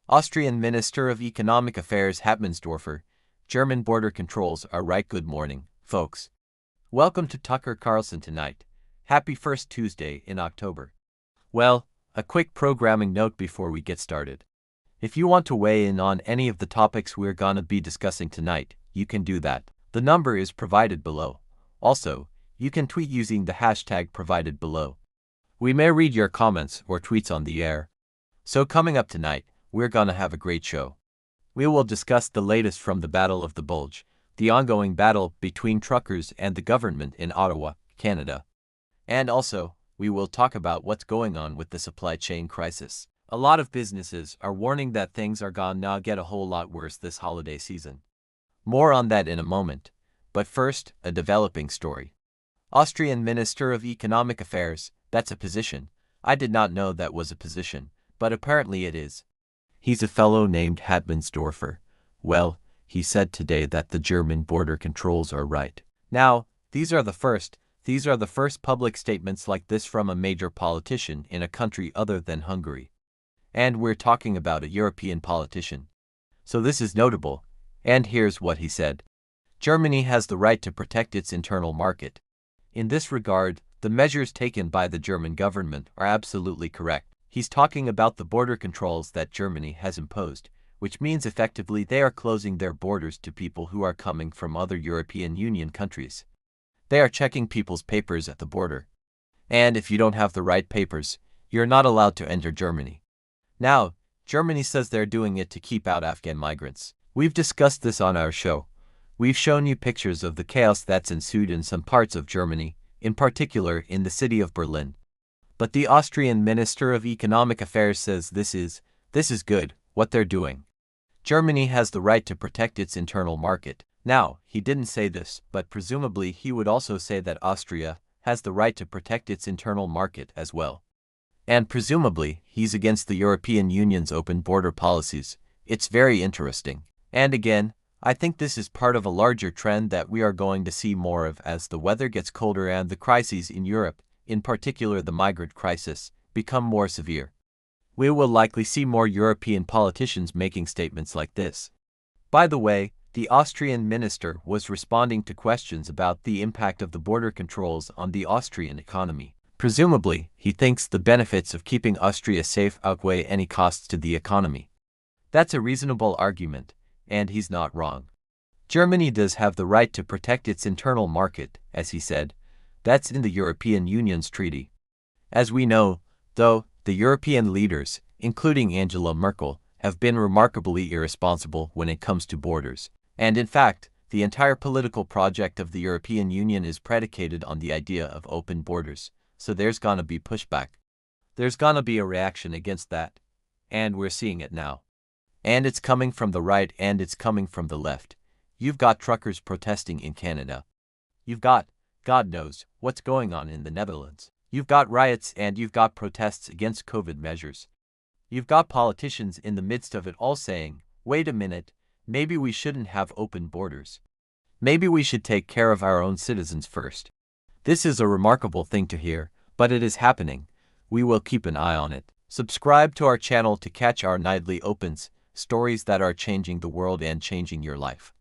Austrian Minister of Economic Affairs Hattmannsdorfer, German border controls are right. Good morning, folks. Welcome to Tucker Carlson tonight. Happy first Tuesday in October. Well, a quick programming note before we get started. If you want to weigh in on any of the topics we're gonna be discussing tonight, you can do that. The number is provided below. Also, you can tweet using the hashtag provided below. We may read your comments or tweets on the air. So coming up tonight, we're gonna have a great show. We will discuss the latest from the Battle of the Bulge, the ongoing battle between truckers and the government in Ottawa, Canada. And also, we will talk about what's going on with the supply chain crisis. A lot of businesses are warning that things are gonna get a whole lot worse this holiday season. More on that in a moment. But first, a developing story. Austrian Minister of Economic Affairs, that's a position. I did not know that was a position, but apparently it is. He's a fellow named Hattmannsdorfer. Well, he said today that the German border controls are right. Now, these are the first public statements like this from a major politician in a country other than Hungary. And we're talking about a European politician. So this is notable, and here's what he said. Germany has the right to protect its internal market. In this regard, the measures taken by the German government are absolutely correct. He's talking about the border controls that Germany has imposed, which means effectively they are closing their borders to people who are coming from other European Union countries. They are checking people's papers at the border. And if you don't have the right papers, you're not allowed to enter Germany. Now, Germany says they're doing it to keep out Afghan migrants. We've discussed this on our show. We've shown you pictures of the chaos that's ensued in some parts of Germany, in particular in the city of Berlin. But the Austrian Minister of Economic Affairs says this is good, what they're doing. Germany has the right to protect its internal market. Now, he didn't say this, but presumably he would also say that Austria has the right to protect its internal market as well. And presumably, he's against the European Union's open border policies. It's very interesting. And again, I think this is part of a larger trend that we are going to see more of as the weather gets colder and the crises in Europe, in particular the migrant crisis, become more severe. We will likely see more European politicians making statements like this. By the way, the Austrian minister was responding to questions about the impact of the border controls on the Austrian economy. Presumably, he thinks the benefits of keeping Austria safe outweigh any costs to the economy. That's a reasonable argument, and he's not wrong. Germany does have the right to protect its internal market, as he said. That's in the European Union's treaty. As we know, though, the European leaders, including Angela Merkel, have been remarkably irresponsible when it comes to borders. And in fact, the entire political project of the European Union is predicated on the idea of open borders. So there's gonna be pushback. There's gonna be a reaction against that. And we're seeing it now. And it's coming from the right and it's coming from the left. You've got truckers protesting in Canada. You've got, God knows, what's going on in the Netherlands. You've got riots and you've got protests against COVID measures. You've got politicians in the midst of it all saying, wait a minute, maybe we shouldn't have open borders. Maybe we should take care of our own citizens first. This is a remarkable thing to hear, but it is happening. We will keep an eye on it. Subscribe to our channel to catch our nightly opens, stories that are changing the world and changing your life.